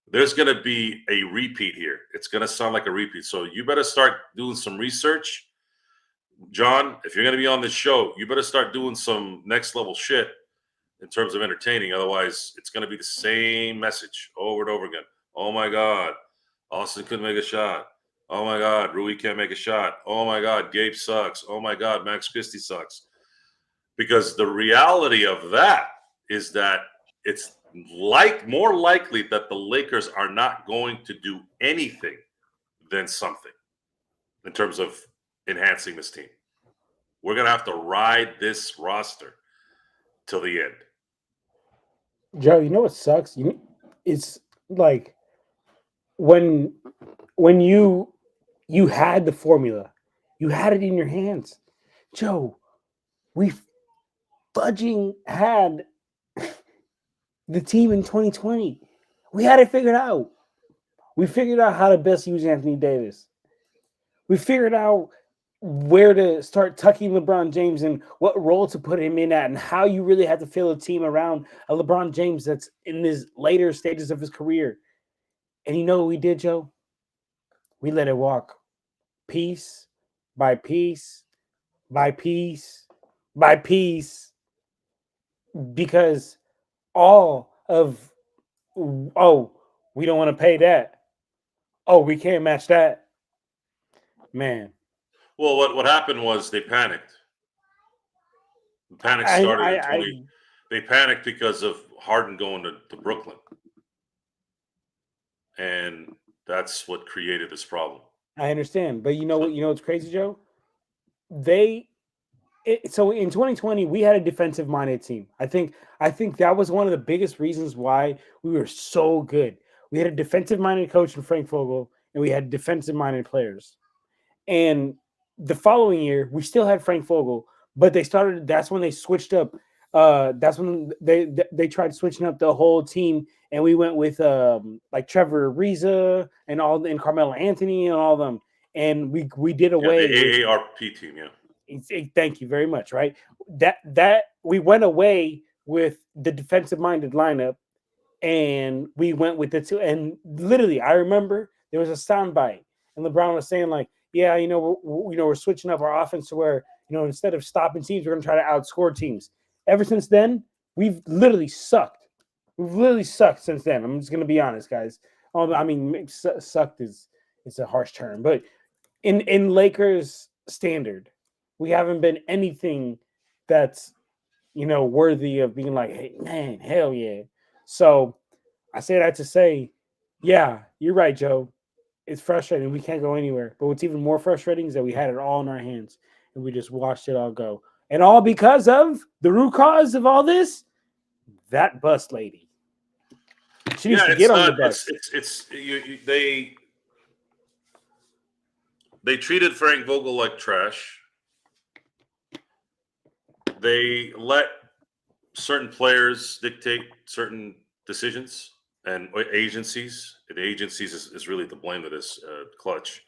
there's going to be a repeat here. It's going to sound like a repeat. So you better start doing some research. John, if you're going to be on this show, you better start doing some next level shit in terms of entertaining. Otherwise, it's going to be the same message over and over again. Oh my God, Austin couldn't make a shot. Oh my God, Rui can't make a shot. Oh my God, Gabe sucks. Oh my God, Max Christie sucks. Because the reality of that is that it's more likely that the Lakers are not going to do anything than something in terms of enhancing this team. We're going to have to ride this roster till the end. Joe, you know what sucks? It's like when you had the formula, you had it in your hands. Joe, we fudging had the team in 2020. We had it figured out. We figured out how to best use Anthony Davis. We figured out where to start tucking LeBron James and what role to put him in at, and how you really have to fill a team around a LeBron James that's in his later stages of his career. And you know what we did, Joe? We let it walk piece by piece by piece by piece, because all of, oh, we don't want to pay that. Oh, we can't match that. Man. Well, what happened was they panicked. The panic started in 20. They panicked because of Harden going to Brooklyn. And that's what created this problem. I understand. But you know what's crazy, Joe? So in 2020, we had a defensive-minded team. I think that was one of the biggest reasons why we were so good. We had a defensive-minded coach in Frank Vogel, and we had defensive-minded players. And the following year, we still had Frank Vogel, but that's when they switched up. That's when they tried switching up the whole team, and we went with like Trevor Ariza and Carmelo Anthony and all of them. And we did away the AARP team, yeah. Thank you very much. Right, that we went away with the defensive-minded lineup, and we went with the two. And literally, I remember there was a soundbite, and LeBron was saying like, "Yeah, we're switching up our offense to where instead of stopping teams, we're going to try to outscore teams." Ever since then, we've literally sucked. We've literally sucked since then. I'm just going to be honest, guys. I mean, sucked is a harsh term, but in Lakers standard, we haven't been anything that's worthy of being like, hey, man, hell yeah. So I say that to say, yeah, you're right, Joe. It's frustrating. We can't go anywhere. But what's even more frustrating is that we had it all in our hands and we just watched it all go. And all because of the root cause of all this, that bus lady. She needs to it's get on the not. bus. They treated Frank Vogel like trash. They let certain players dictate certain decisions and agencies. The agencies is really to blame of this clutch.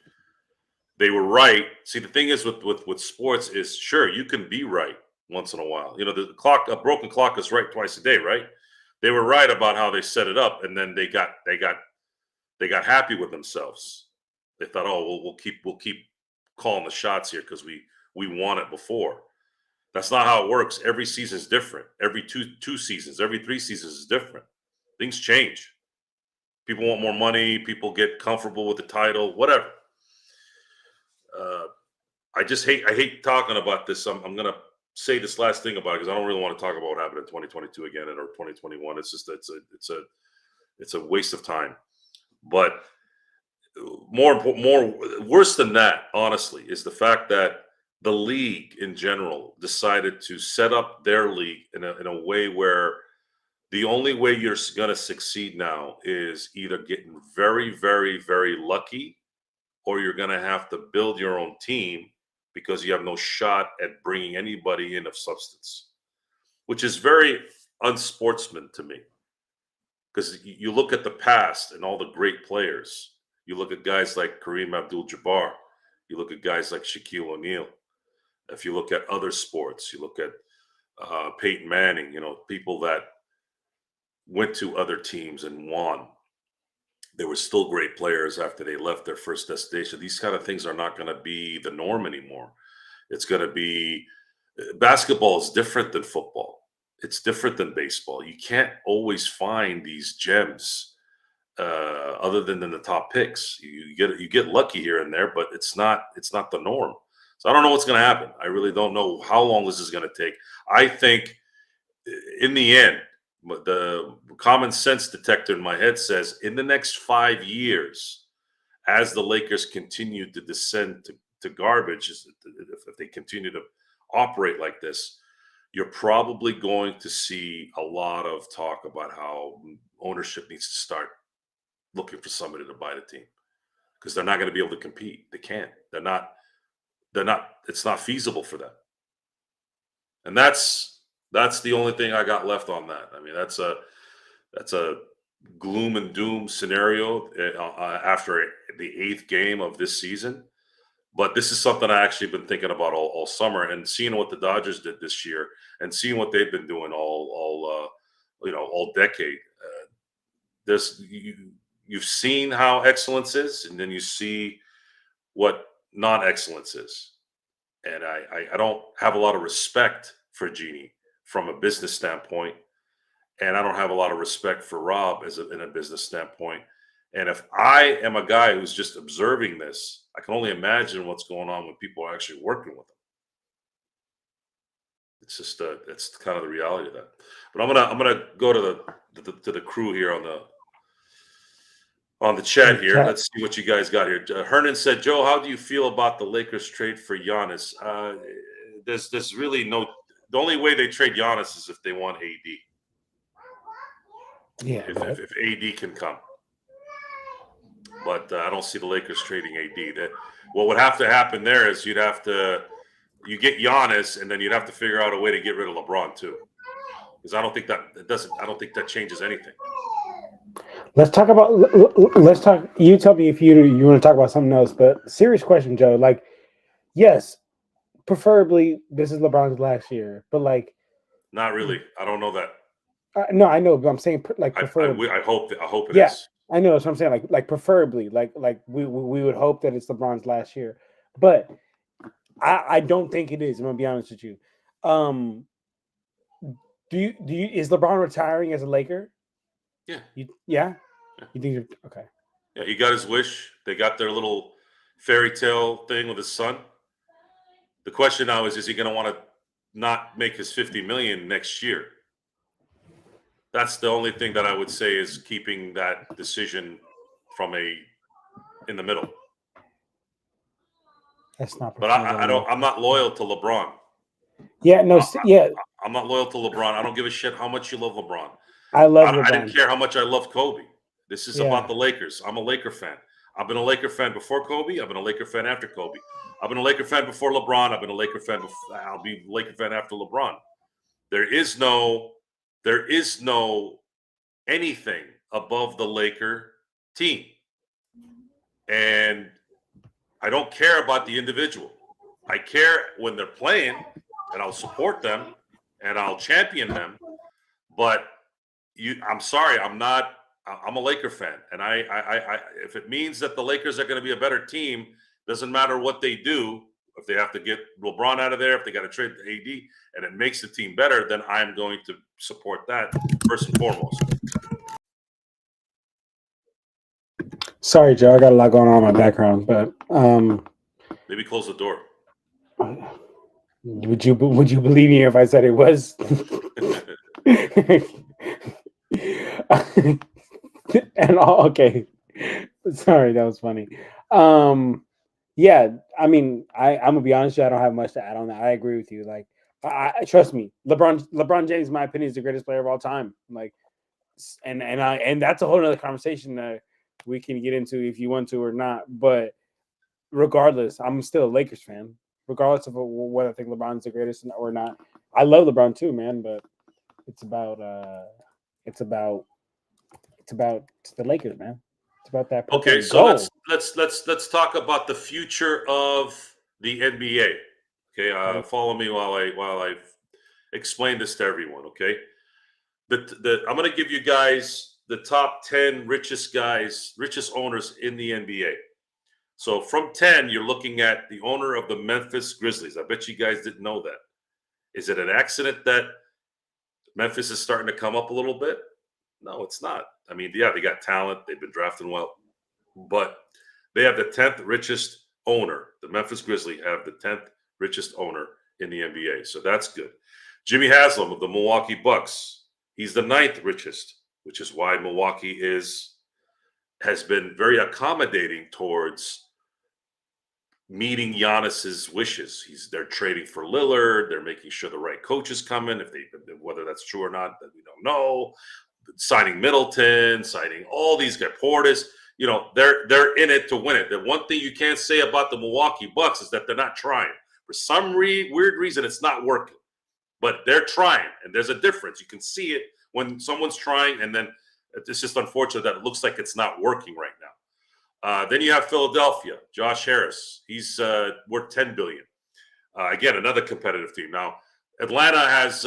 They were right. See, the thing is with sports is sure you can be right once in a while. A broken clock is right twice a day, right? They were right about how they set it up, and then they got happy with themselves. They thought, oh, we'll keep calling the shots here because we won it before. That's not how it works. Every season is different. Every two seasons, every 3 seasons is different. Things change. People want more money. People get comfortable with the title. Whatever. I hate talking about this. I'm gonna say this last thing about it because I don't really want to talk about what happened in 2022 again or 2021. It's just it's a waste of time. But more worse than that, honestly, is the fact that the league in general decided to set up their league in a way where the only way you're going to succeed now is either getting very, very, very lucky, or you're going to have to build your own team because you have no shot at bringing anybody in of substance, which is very unsportsman to me. Because you look at the past and all the great players. You look at guys like Kareem Abdul-Jabbar. You look at guys like Shaquille O'Neal. If you look at other sports, you look at Peyton Manning, people that went to other teams and won. They were still great players after they left their first destination. These kind of things are not going to be the norm anymore. It's going to be basketball is different than football. It's different than baseball. You can't always find these gems other than in the top picks. You get lucky here and there, but it's not the norm. So I don't know what's going to happen. I really don't know how long this is going to take. I think in the end, the common sense detector in my head says in the next 5 years, as the Lakers continue to descend to garbage, if they continue to operate like this, you're probably going to see a lot of talk about how ownership needs to start looking for somebody to buy the team because they're not going to be able to compete. They can't. They're not. It's not feasible for them. And that's the only thing I got left on that. I mean, that's a gloom and doom scenario after the 8th game of this season. But this is something I actually been thinking about all summer, and seeing what the Dodgers did this year, and seeing what they've been doing all decade. You've seen how excellence is, and then you see what non-excellence is. And I don't have a lot of respect for Jeannie from a business standpoint, and I don't have a lot of respect for Rob in a business standpoint. And if I am a guy who's just observing this, I can only imagine what's going on when people are actually working with them. It's just that's kind of the reality of that. But I'm gonna go to the crew here on the chat here. Let's see what you guys got here. Hernan said, Joe, how do you feel about the Lakers trade for Giannis? There's really no. The only way they trade Giannis is if they want AD. Yeah. If AD can come. But I don't see the Lakers trading AD. What would have to happen there is you get Giannis, and then you'd have to figure out a way to get rid of LeBron too, because I don't think that changes anything. Let's talk. You tell me if you want to talk about something else. But serious question, Joe. Like, yes, preferably this is LeBron's last year, but like, not really. I don't know that. No, I know, but I'm saying like preferably. I hope it is. I know that's what I'm saying. Like preferably, like we would hope that it's LeBron's last year, but I don't think it is. I'm gonna be honest with you. Do you is LeBron retiring as a Laker? Yeah. Yeah. You think you're okay? Yeah, he got his wish. They got their little fairy tale thing with his son. The question now is he going to want to not make his $50 million next year. That's the only thing that I would say is keeping that decision from in the middle. That's not. But I don't. I'm not loyal to LeBron. Yeah, no, yeah. I'm not loyal to LeBron. I don't give a shit how much you love LeBron. I love LeBron. I didn't care how much I love Kobe. This is about the Lakers. I'm a Laker fan. I've been a Laker fan before Kobe. I've been a Laker fan after Kobe. I've been a Laker fan before LeBron. I've been a Laker fan before. I'll be a Laker fan after LeBron. There is no anything above the Laker team. And I don't care about the individual. I care when they're playing, and I'll support them and I'll champion them. But I'm sorry, I'm a Laker fan. And I if it means that the Lakers are going to be a better team, doesn't matter what they do. If they have to get LeBron out of there, if they got to trade the AD, and it makes the team better, then I'm going to support that first and foremost. Sorry, Joe, I got a lot going on in my background, but maybe close the door. Would you believe me if I said it was? And okay, sorry, that was funny. Yeah, I mean, I'm gonna be honest, I don't have much to add on that. I agree with you. Like, I trust me, LeBron James, in my opinion, is the greatest player of all time. Like, and that's a whole other conversation that we can get into if you want to or not. But regardless, I'm still a Lakers fan, regardless of whether I think LeBron's the greatest or not. I love LeBron too, man. But it's about the Lakers, man. It's about that. Okay, so goal. let's talk about the future of the NBA. Okay, follow me while I explain this to everyone. Okay, I'm going to give you guys the top 10 richest owners in the NBA. So from 10, you're looking at the owner of the Memphis Grizzlies. I bet you guys didn't know that. Is it an accident that Memphis is starting to come up a little bit? No, it's not. I mean, yeah, they got talent. They've been drafting well. But they have the 10th richest owner. The Memphis Grizzlies have the 10th richest owner in the NBA. So that's good. Jimmy Haslam of the Milwaukee Bucks. He's the 9th richest, which is why Milwaukee has been very accommodating towards meeting Giannis's wishes. They're trading for Lillard. They're making sure the right coaches come in. Whether that's true or not, that we don't know. Signing Middleton, signing all these guys, Portis. You know, they're in it to win it. The one thing you can't say about the Milwaukee Bucks is that they're not trying. For some weird reason, it's not working. But they're trying, and there's a difference. You can see it when someone's trying, and then it's just unfortunate that it looks like it's not working right now. Then you have Philadelphia, Josh Harris. He's worth $10 billion. Again, another competitive team. Now, Atlanta has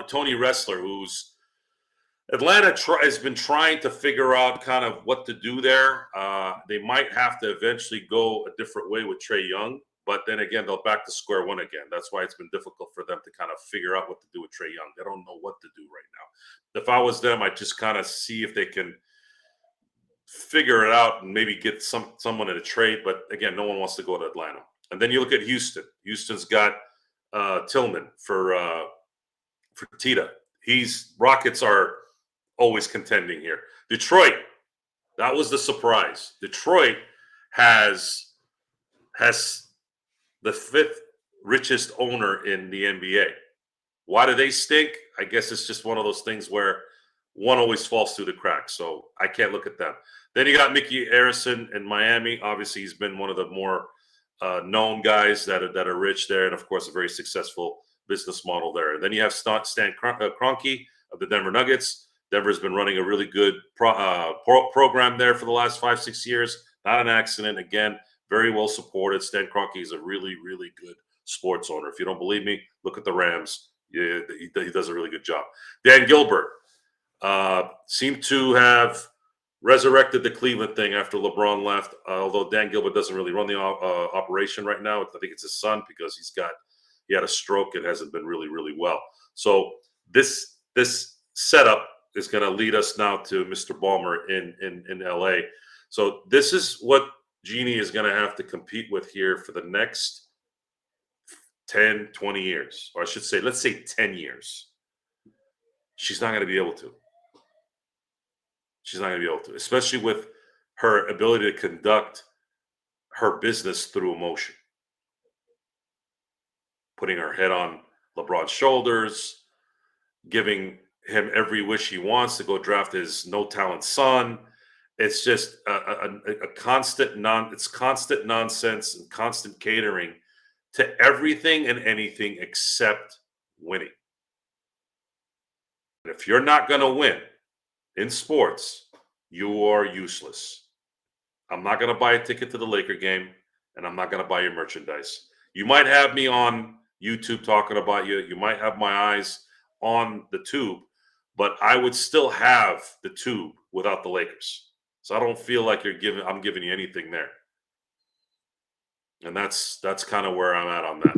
Tony Ressler, who's Atlanta has been trying to figure out kind of what to do there. They might have to eventually go a different way with Trae Young, but then again, they'll back to square one again. That's why it's been difficult for them to kind of figure out what to do with Trae Young. They don't know what to do right now. If I was them, I'd just kind of see if they can figure it out and maybe get someone in a trade. But again, no one wants to go to Atlanta. And then you look at Houston. Houston's got Tillman for Tita. Rockets are always contending here. Detroit, that was the surprise. Detroit has the 5th richest owner in the NBA. Why do they stink? I guess it's just one of those things where one always falls through the cracks. So I can't look at them. Then you got Mickey Arison in Miami. Obviously, he's been one of the more known guys that are rich there, and of course, a very successful business model there. And then you have Stan Kroenke of the Denver Nuggets. Denver's been running a really good program there for the last 5-6 years. Not an accident. Again, very well supported. Stan Kroenke is a really, really good sports owner. If you don't believe me, look at the Rams. Yeah, he does a really good job. Dan Gilbert seemed to have resurrected the Cleveland thing after LeBron left, although Dan Gilbert doesn't really run the operation right now. I think it's his son because he had a stroke. It hasn't been really, really well. So this setup is going to lead us now to Mr. Ballmer in LA. So this is what Jeannie is going to have to compete with here for the next 10, 20 years, or I should say, let's say 10 years. She's not going to be able to. She's not going to be able to, especially with her ability to conduct her business through emotion. Putting her head on LeBron's shoulders, giving him every wish he wants to go draft his no-talent son. It's just a constant constant nonsense and constant catering to everything and anything except winning. And if you're not going to win in sports, you are useless. I'm not going to buy a ticket to the Laker game, and I'm not going to buy your merchandise. You might have me on YouTube talking about you. You might have my eyes on the tube, but I would still have the tube without the Lakers. So I don't feel like I'm giving you anything there. And that's kind of where I'm at on that.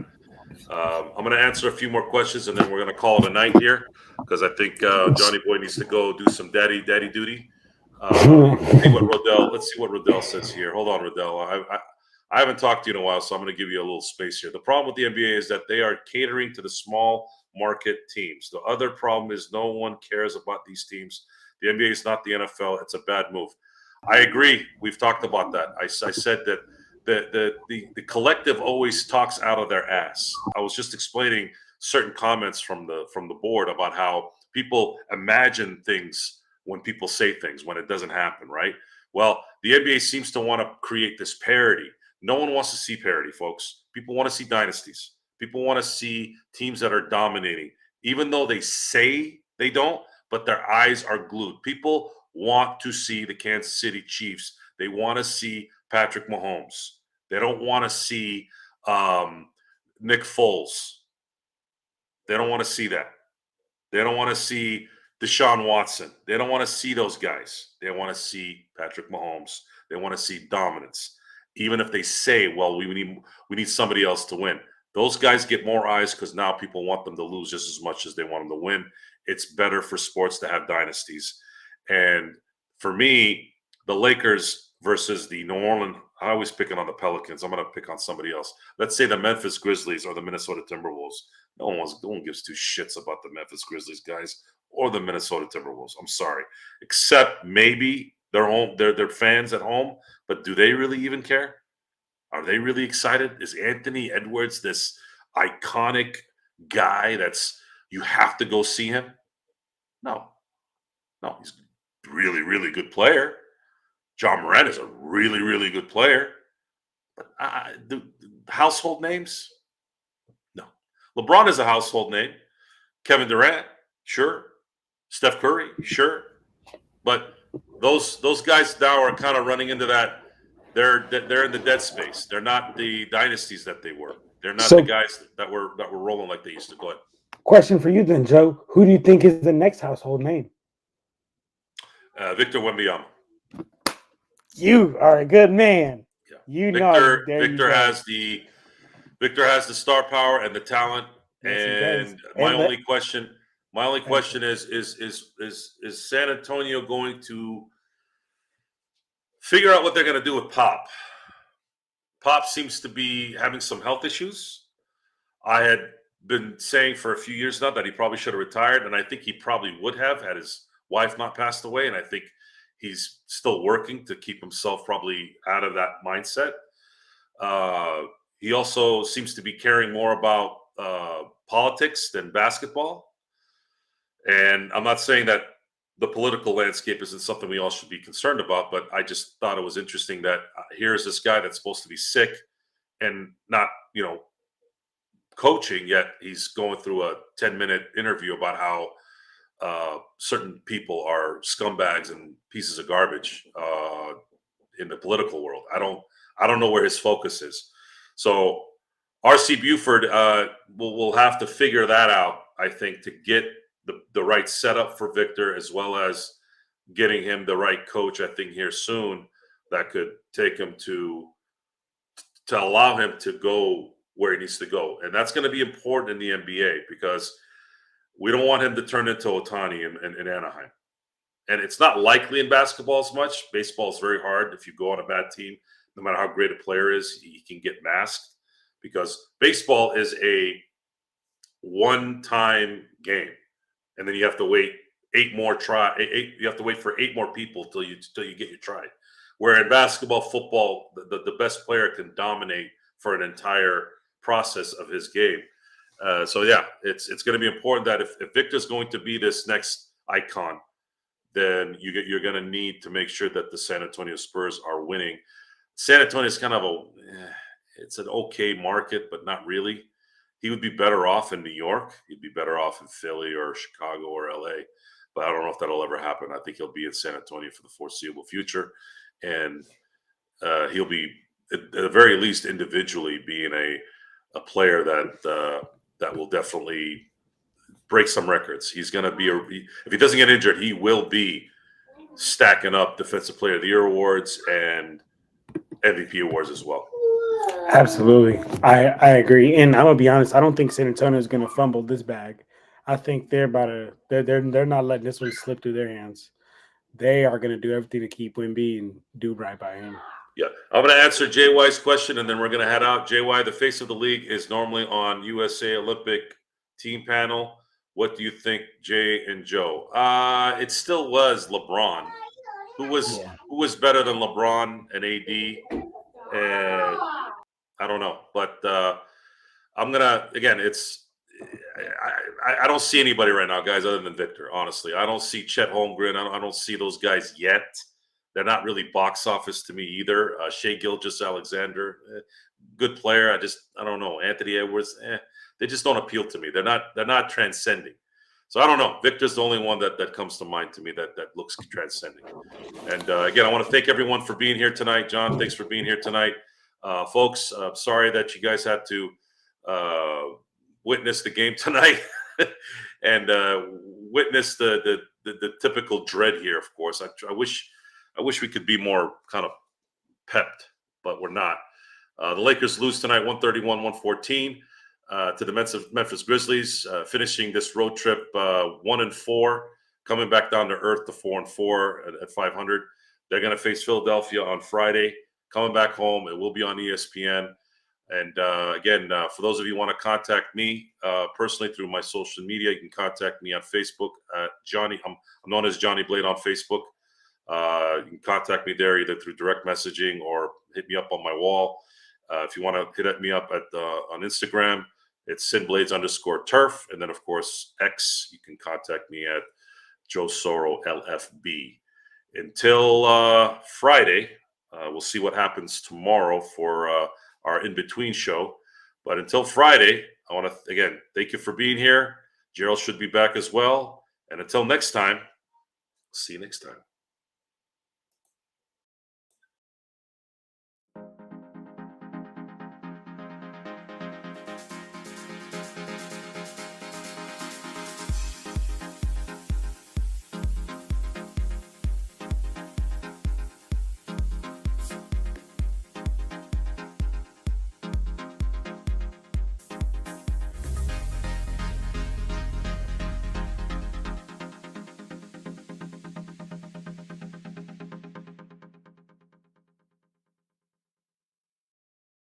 I'm going to answer a few more questions, and then we're going to call it a night here because I think Johnny Boy needs to go do some daddy duty. Let's see what Rodell says here. Hold on, Rodell. I haven't talked to you in a while, so I'm going to give you a little space here. The problem with the NBA is that they are catering to the small market teams. The other problem is no one cares about these teams. The NBA is not the NFL. It's a bad move. I agree. We've talked about that. I said that the collective always talks out of their ass. I was just explaining certain comments from the board about how people imagine things when people say things when it doesn't happen, right? Well, the NBA seems to want to create this parity. No one wants to see parity, folks. People want to see dynasties. People want to see teams that are dominating, even though they say they don't, but their eyes are glued. People want to see the Kansas City Chiefs. They want to see Patrick Mahomes. They don't want to see Nick Foles. They don't want to see that. They don't want to see Deshaun Watson. They don't want to see those guys. They want to see Patrick Mahomes. They want to see dominance. Even if they say, well, we need somebody else to win. Those guys get more eyes because now people want them to lose just as much as they want them to win. It's better for sports to have dynasties. And for me, the Lakers versus the New Orleans, I always picking on the Pelicans. I'm going to pick on somebody else. Let's say the Memphis Grizzlies or the Minnesota Timberwolves. No one gives two shits about the Memphis Grizzlies guys or the Minnesota Timberwolves. I'm sorry. Except maybe their fans at home, but do they really even care? Are they really excited? Is Anthony Edwards this iconic guy that's you have to go see him? No, he's a really, really good player. John Morant is a really, really good player. But the household names? No. LeBron is a household name. Kevin Durant, sure. Steph Curry, sure. But those guys now are kind of running into that. They're in the dead space. They're not the dynasties that they were. They're not the guys that were rolling like they used to. Go ahead. Question for you then, Joe. Who do you think is the next household name? Victor Wembanyama. You are a good man. Yeah. You Victor has the star power and the talent. Yes, and my only question is San Antonio going to figure out what they're going to do with Pop? Pop seems to be having some health issues. I had been saying for a few years now that he probably should have retired, and I think he probably would have had his wife not passed away, and I think he's still working to keep himself probably out of that mindset. He also seems to be caring more about politics than basketball. And I'm not saying that the political landscape isn't something we all should be concerned about, but I just thought it was interesting that here's this guy that's supposed to be sick and not, coaching, yet he's going through a 10-minute interview about how certain people are scumbags and pieces of garbage in the political world. I don't know where his focus is. So RC Buford will have to figure that out, I think, to get the right setup for Victor, as well as getting him the right coach, I think, here soon that could take him to allow him to go where he needs to go. And that's going to be important in the NBA because we don't want him to turn into Ohtani in Anaheim. And it's not likely in basketball as much. Baseball is very hard. If you go on a bad team, no matter how great a player is, he can get masked. because baseball is a one-time game, and then you have to wait you have to wait for 8 more people till you get your try. Where in basketball, football, the best player can dominate for an entire process of his game. So yeah, it's going to be important that if Victor's going to be this next icon, then you're going to need to make sure that the San Antonio Spurs are winning. San Antonio is kind of it's an okay market, but not really. He would be better off in New York. He'd be better off in Philly or Chicago or LA. But I don't know if that'll ever happen. I think he'll be in San Antonio for the foreseeable future. And he'll be, at the very least, individually being a player that will definitely break some records. He's going to be, if he doesn't get injured, he will be stacking up Defensive Player of the Year awards and MVP awards as well. Absolutely. I agree. And I'm gonna be honest, I don't think San Antonio is gonna fumble this bag. I think they're not letting this one slip through their hands. They are gonna do everything to keep Wemby and do right by him. Yeah. I'm gonna answer JY's question and then we're gonna head out. JY, the face of the league, is normally on USA Olympic team panel. What do you think, Jay and Joe? It still was LeBron. Who was better than LeBron and AD? And I don't know, but I'm gonna again. I don't see anybody right now, guys, other than Victor. Honestly, I don't see Chet Holmgren. I don't see those guys yet. They're not really box office to me either. Shea Gilgeous-Alexander, good player. I don't know. Anthony Edwards, they just don't appeal to me. They're not transcending. So I don't know. Victor's the only one that comes to mind to me that looks transcending. And again, I want to thank everyone for being here tonight. John, thanks for being here tonight. Folks, I'm sorry that you guys had to witness the game tonight and witness the typical dread here. Of course, I wish we could be more kind of pepped, but we're not. The Lakers lose tonight, 131-114 to the Memphis Grizzlies, finishing this road trip 1-4, coming back down to earth to 4-4 at 500. They're going to face Philadelphia on Friday. Coming back home, it will be on ESPN. And again, for those of you who want to contact me personally through my social media, you can contact me on Facebook. Johnny, I'm known as Johnny Blade on Facebook. You can contact me there either through direct messaging or hit me up on my wall. If you want to hit me up on Instagram, it's SinBlades_turf. And then, of course, X, you can contact me at Joe Soro LFB. Until Friday, we'll see what happens tomorrow for our in-between show. But until Friday, I want to, again, thank you for being here. Gerald should be back as well. And until next time, see you next time.